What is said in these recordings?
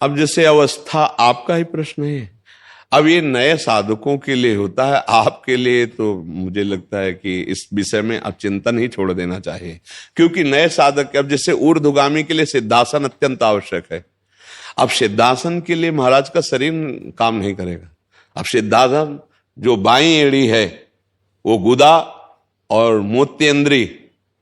अब जैसे अवस्था आपका ही प्रश्न है, अब ये नए साधकों के लिए होता है, आपके लिए तो मुझे लगता है कि इस विषय में अब चिंतन ही छोड़ देना चाहिए। क्योंकि नए साधक, अब जैसे ऊर्ध्वगामी के लिए सिद्धासन अत्यंत आवश्यक है। अब सिद्धासन के लिए महाराज का शरीर काम नहीं करेगा। अब सिद्धासन जो बाईं एड़ी है वो गुदा और मोत्येंद्री,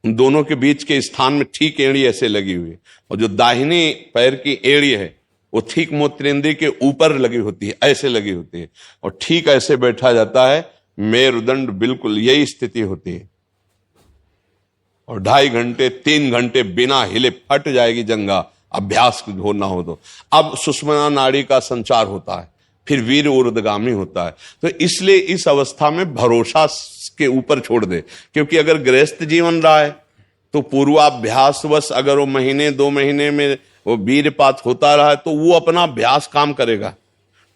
उन दोनों के बीच के स्थान में ठीक एड़ी ऐसे लगी हुई है, और जो दाहिनी पैर की एड़ी है वो ठीक मोत्रेंद्री के ऊपर लगी होती है, ऐसे लगी होती है, और ठीक ऐसे बैठा जाता है। मेरुदंड बिल्कुल यही स्थिति होती है, और 2.5 घंटे 3 घंटे बिना हिले फट जाएगी जंघा, अभ्यास होना हो तो। अब सुषुम्ना नाड़ी का संचार होता है, फिर वीर ऊर्ध्वगामी होता है। तो इसलिए इस अवस्था में भरोसा के ऊपर छोड़ दे, क्योंकि अगर गृहस्थ जीवन रहा है तो पूर्वाभ्यासवश अगर वो महीने 2 महीने में वो वीरपात होता रहा है तो वो अपना अभ्यास काम करेगा,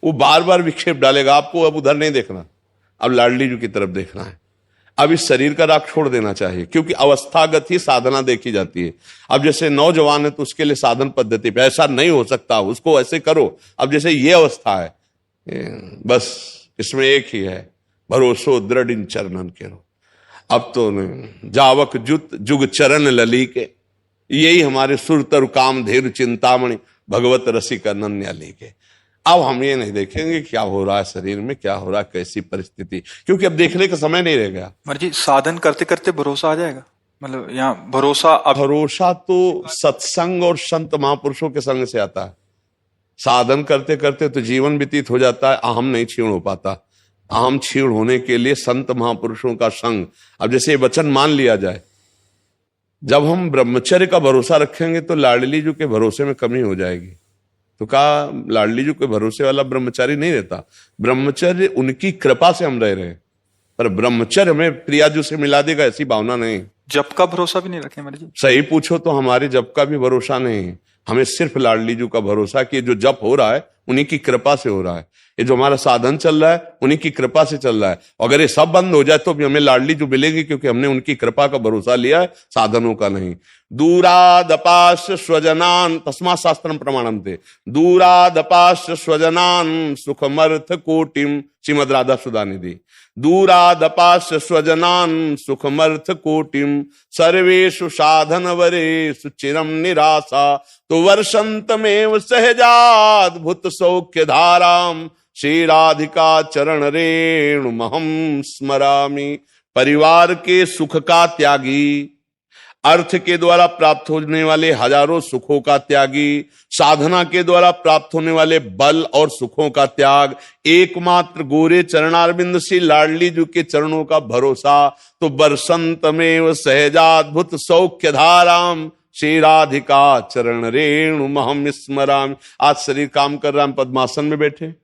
वो बार बार विक्षेप डालेगा। आपको अब उधर नहीं देखना, अब लाडली जी की तरफ देखना है। अब इस शरीर का राग छोड़ देना चाहिए, क्योंकि अवस्थागत ही साधना देखी जाती है। अब जैसे नौजवान है तो उसके लिए साधन पद्धति पे ऐसा नहीं हो सकता, उसको ऐसे करो। अब जैसे ये अवस्था है, बस इसमें एक ही है, भरोसो दृढ़ इन चरणन केरो। अब तो नहीं, जावक जुत जुग चरण लली के, यही हमारे सुर तरु काम धीर चिंतामणि भगवत रसिक अनन्या के। अब हम ये नहीं देखेंगे क्या हो रहा है शरीर में, क्या हो रहा है, कैसी परिस्थिति, क्योंकि अब देखने का समय नहीं रह गया। मर्जी साधन करते करते भरोसा आ जाएगा, मतलब यहाँ भरोसा भरोसा तो सत्संग और संत महापुरुषों के संग से आता है। साधन करते करते तो जीवन व्यतीत हो जाता है, अहम नहीं क्षीण हो पाता। अहम क्षीण होने के लिए संत महापुरुषों का संग। अब जैसे वचन मान लिया जाए, जब हम ब्रह्मचर्य का भरोसा रखेंगे तो लाडली जी के भरोसे में कमी हो जाएगी। तो कहा लाडली जी के भरोसे वाला ब्रह्मचारी नहीं रहता, ब्रह्मचर्य उनकी कृपा से हम रह रहे हैं, पर ब्रह्मचर्य में प्रियाजू से मिला देगा ऐसी भावना नहीं। जप का भरोसा भी नहीं रखे मर्जी, सही पूछो तो हमारे जप का भी भरोसा नहीं है, हमें सिर्फ लाडली जी का भरोसा कि जो जप हो रहा है उन्हीं की कृपा से हो रहा है, ये जो हमारा साधन चल रहा है उन्हीं की कृपा से चल रहा है। अगर ये सब बंद हो जाए तो भी हमें लाडली जो मिलेगी, क्योंकि हमने उनकी कृपा का भरोसा लिया है, साधनों का नहीं। दूरादपाश स्वजनान तस्मा शास्त्रम प्रमाणम थे, दूरादपाश स्वजनान सुखमर्थ कोटिम, श्रीमद राधा सुधा निधि। दूरादपाश स्वजनान सुखमर्थ कोटिम, सर्वेषु साधन वरेषु चिरम निराशा, तो वर्षंतमेव सहजाद्भुत सौख्य धाराम, श्री राधिका चरण रेणु महम स्मरामि। परिवार के सुख का त्यागी, अर्थ के द्वारा प्राप्त होने वाले हजारों सुखों का त्यागी, साधना के द्वारा प्राप्त होने वाले बल और सुखों का त्याग, एकमात्र गोरे चरणारविंद श्री लाडली जी के चरणों का भरोसा, तो बरसंतमेव सहजाद्भुत सौख्य धाराम, श्री राधिका चरण रेणु महम स्मरामि। आज शरीर काम कर रहा है, हम पद्मासन में बैठे,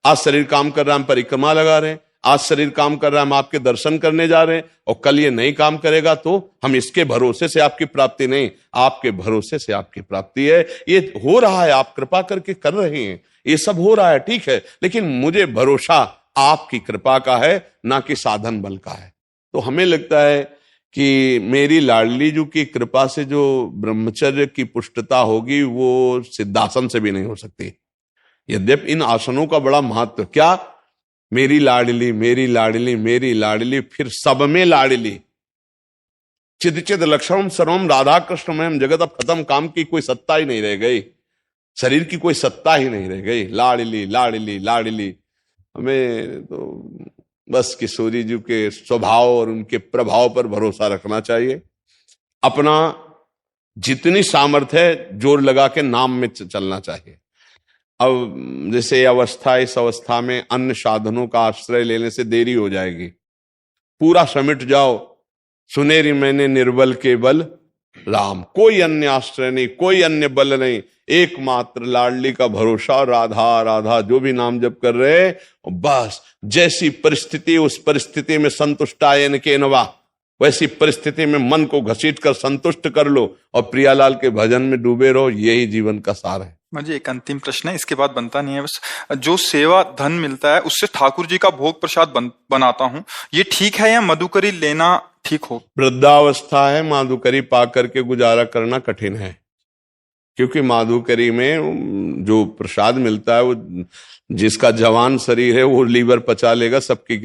आज शरीर काम कर रहा है, हम परिक्रमा लगा रहे हैं, आज शरीर काम कर रहा है, हम आपके दर्शन करने जा रहे हैं, और कल ये नहीं काम करेगा तो हम इसके भरोसे से आपकी प्राप्ति नहीं, आपके भरोसे से आपकी प्राप्ति है। ये हो रहा है, आप कृपा करके कर रहे हैं, ये सब हो रहा है, ठीक है, लेकिन मुझे भरोसा आपकी कृपा का है, ना कि साधन बल का है। तो हमें लगता है कि मेरी लाडली जी की कृपा से जो ब्रह्मचर्य की पुष्टता होगी वो सिद्धासन से भी नहीं हो सकती। यद्यपि इन आसनों का बड़ा महत्व, क्या मेरी लाडली मेरी लाडली मेरी लाडली, फिर सब में लाडली, चिद चिद लक्षणम सर्वम राधा कृष्णमयम जगत। अब खत्म, काम की कोई सत्ता ही नहीं रह गई, शरीर की कोई सत्ता ही नहीं रह गई, लाडली लाडली लाडली। हमें तो बस किशोरी जी के स्वभाव और उनके प्रभाव पर भरोसा रखना चाहिए, अपना जितनी सामर्थ्य है जोर लगा के नाम में चलना चाहिए। अब जैसे अवस्था, इस अवस्था में अन्य साधनों का आश्रय लेने से देरी हो जाएगी, पूरा समिट जाओ, सुनेरी मैंने निर्बल के बल राम, कोई अन्य आश्रय नहीं, कोई अन्य बल नहीं, एकमात्र लाडली का भरोसा, राधा राधा जो भी नाम जप कर रहे, बस जैसी परिस्थिति उस परिस्थिति में संतुष्टायन के नवा, वैसी परिस्थिति में मन को घसीट कर संतुष्ट कर लो और प्रियालाल के भजन में डूबे रहो, यही जीवन का सार है। मुझे एक अंतिम प्रश्न है, इसके बाद बनता नहीं है, बस जो सेवा धन मिलता है उससे ठाकुर जी का भोग प्रसाद बनाता हूँ, ये ठीक है या मधुकरी लेना ठीक हो? वृद्धावस्था है, मधुकरी पा करके गुजारा करना कठिन है, क्योंकि माधुकरी में जो प्रसाद मिलता है वो जिसका जवान शरीर है वो लीवर पचा लेगा, सबकी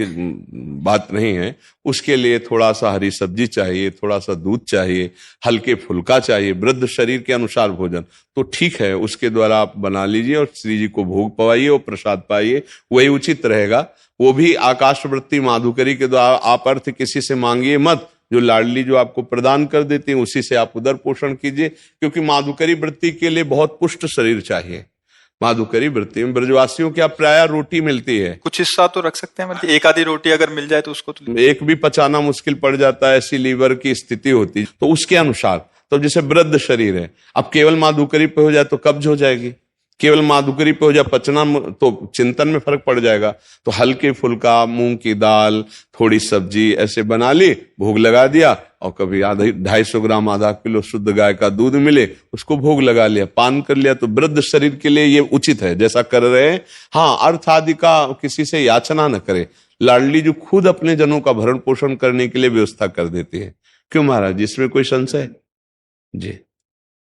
बात नहीं है। उसके लिए थोड़ा सा हरी सब्जी चाहिए, थोड़ा सा दूध चाहिए, हल्के फुल्का चाहिए, वृद्ध शरीर के अनुसार भोजन तो ठीक है, उसके द्वारा आप बना लीजिए और श्री जी को भोग पवाइए और प्रसाद पाइए, वही उचित रहेगा। वो भी आकाशवृत्ति माधुकरी के द्वारा। आप अर्थ किसी से मांगिए मत, जो लाडली जो आपको प्रदान कर देती है उसी से आप उदर पोषण कीजिए, क्योंकि माधुकरी वृत्ति के लिए बहुत पुष्ट शरीर चाहिए। माधुकरी वृत्ति में ब्रजवासियों क्या प्राय रोटी मिलती है, कुछ हिस्सा तो रख सकते हैं, मतलब एक आधी रोटी अगर मिल जाए तो उसको तो एक भी पचाना मुश्किल पड़ जाता है, ऐसी लीवर की स्थिति होती है। तो उसके अनुसार, तो जैसे वृद्ध शरीर है, अब केवल माधुकरी पे हो जाए तो कब्ज हो जाएगी, केवल माधुकरी पे हो जाए पचना तो चिंतन में फर्क पड़ जाएगा। तो हल्के फुल्का, मूंग की दाल, थोड़ी सब्जी ऐसे बना ली, भोग लगा दिया, और कभी 250 ग्राम आधा किलो शुद्ध गाय का दूध मिले उसको भोग लगा लिया, पान कर लिया। तो वृद्ध शरीर के लिए ये उचित है जैसा कर रहे हैं। हाँ, अर्थ आदि का किसी से याचना न करे, लाडली जो खुद अपने जनों का भरण पोषण करने के लिए व्यवस्था कर देती है। क्यों महाराज, इसमें कोई संशय? जी।